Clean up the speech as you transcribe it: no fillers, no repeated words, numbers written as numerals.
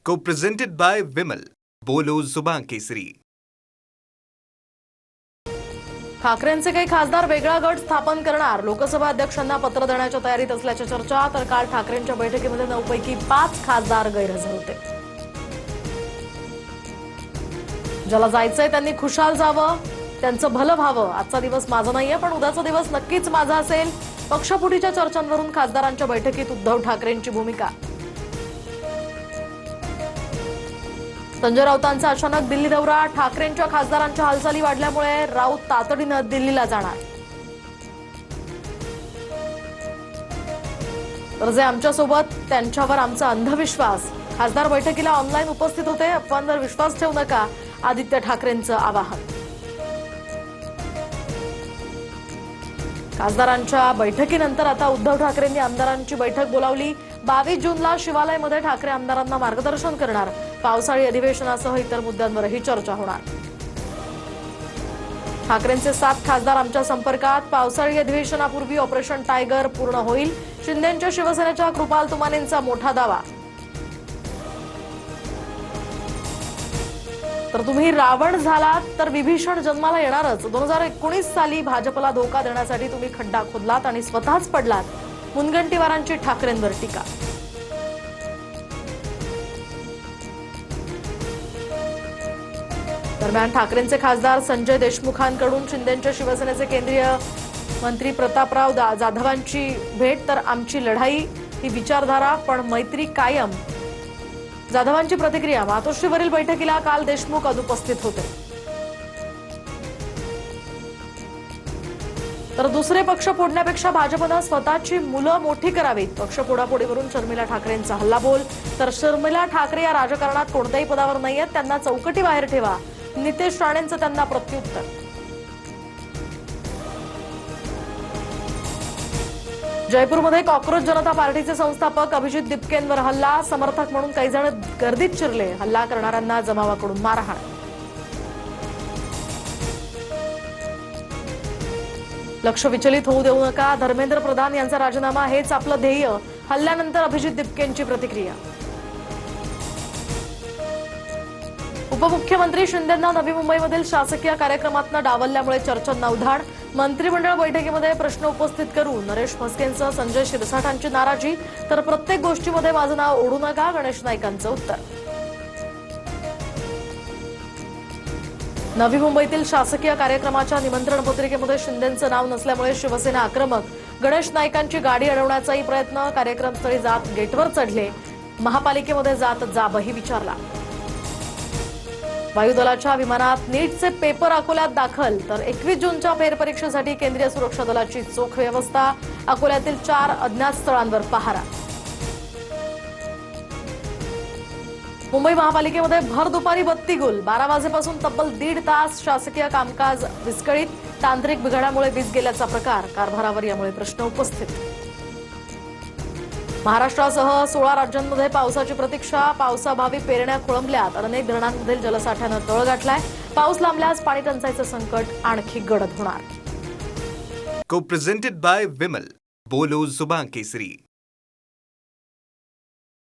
Co-presented by Vimal. बोलो जुबान केसरी. ठाकरेंचे काही खासदार वेगळा गट स्थापन करणार. लोकसभा अध्यक्षांना पत्र देण्याच्या तयारीत असल्याच्या चर्चा. तर काल ठाकरेंच्या बैठकीमध्ये 9 पैकी 5 खासदार गैरहजर होते. ज्याला जायचंय त्यांनी खुशाल जावं, त्यांचं भलं व्हावं. आजचा दिवस माझा नाहीये, पण उद्याचा दिवस नक्कीच माझा असेल. पक्षफुटीच्या चर्चांवरून खासदारांच्या बैठकीत उद्धव ठाकरेंची भूमिका. संजय राऊतांचा अचानक दिल्ली दौरा. ठाकरेंच्या खासदारांच्या हालचाली वाढल्यामुळे राऊत तातडीनं दिल्लीला जाणार. तर जे आमच्यासोबत त्यांच्यावर आमचा अंधविश्वास. खासदार बैठकीला ऑनलाईन उपस्थित होते. अफवांवर विश्वास ठेवू नका, आदित्य ठाकरेंचं आवाहन. खासदारांच्या बैठकीनंतर आता उद्धव ठाकरेंनी आमदारांची बैठक बोलावली. 22 जूनला शिवालयमध्ये ठाकरे आमदारांना मार्गदर्शन करणार. पावसाळी अधिवेशनासह इतर मुद्द्यांवरही चर्चा होणार. ठाकरेंचे 7 खासदार आमच्या संपर्कात. पावसाळी अधिवेशनापूर्वी ऑपरेशन टायगर पूर्ण होईल. शिंदेंच्या शिवसेनेच्या कृपाल तुमानेंचा मोठा दावा. तर तुम्ही रावण झालात तर विभीषण जन्माला येणारच. 2019 साली भाजपला धोका देण्यासाठी तुम्ही खड्डा खोदलात आणि स्वतःच पडलात. मुनगंटीवारांची ठाकरेंवर टीका. दरम्यान ठाकरेंचे खासदार संजय देशमुखांकडून शिंदेंच्या शिवसेनेचे केंद्रीय मंत्री प्रतापराव जाधवांची भेट. तर आमची लढाई ही विचारधारा पण मैत्री कायम. जाधवांची प्रतिक्रिया. मातोश्रीवरील बैठकीला काल देशमुख अनुपस्थित होते. तर दुसरे पक्ष फोडण्यापेक्षा भाजपनं स्वतःची मुलं मोठी करावीत. पक्ष फोडाफोडीवरून शर्मिला ठाकरेंचा हल्लाबोल. तर शर्मिला ठाकरे या राजकारणात कोणत्याही पदावर नाहीयेत, त्यांना चौकटी बाहेर ठेवा. नितेश राणेंचं त्यांना प्रत्युत्तर. जयपूरमध्ये कॉक्रोच जनता पार्टीचे संस्थापक अभिजित दिपकेंवर हल्ला. समर्थक म्हणून काही जण गर्दीत शिरले. हल्ला करणाऱ्यांना जमावाकडून मारहाण. लक्ष विचलित होऊ देऊ नका. धर्मेंद्र प्रधान यांचा राजीनामा हेच आपलं ध्येय. हल्ल्यानंतर अभिजित दिपकेंची प्रतिक्रिया. उपमुख्यमंत्री शिंदेंना नवी मुंबईमधील शासकीय कार्यक्रमातनं डावलल्यामुळे चर्चांना उधाण. मंत्रिमंडळ बैठकीमध्ये प्रश्न उपस्थित करून नरेश म्हस्केंसह संजय शिरसाठांची नाराजी. तर प्रत्येक गोष्टीमध्ये माझं नाव ओढू नका, गणेश नाईकांचं उत्तर. नवी मुंबईतील शासकीय कार्यक्रमाच्या निमंत्रण पत्रिकेमध्ये शिंदेंचं नाव नसल्यामुळे शिवसेना आक्रमक. गणेश नाईकांची गाडी अडवण्याचाही प्रयत्न. कार्यक्रमस्थळी जात गेटवर चढले. महापालिकेमध्ये जात जाबही विचारला. वायुदलाच्या विमानात नीटचे पेपर अकोल्यात दाखल. तर 21 जूनच्या फेरपरीक्षेसाठी केंद्रीय सुरक्षा दलाची चोख व्यवस्था. अकोल्यातील 4 अज्ञात स्थळांवर पहारा. मुंबई महापालिकेमध्ये भर दुपारी बत्ती गुल. 12 वाजेपासून तब्बल 1.5 तास शासकीय कामकाज विस्कळीत. तांत्रिक बिघाडामुळे वीज गेल्याचा प्रकार. कारभारावर यामुळे प्रश्न उपस्थित. महाराष्ट्रासह 16 राज्यांमध्ये पावसाची प्रतीक्षा. पावसाभावी पेरण्या खोळंबल्या. तर अनेक धरणांमधील जलसाठ्यानं तळ गाठलाय. पाऊस लांबल्यास पाणी टंचाईचं संकट आणखी गडद होणार. Co-presented by Vimal. बोलो जुबान केसरी.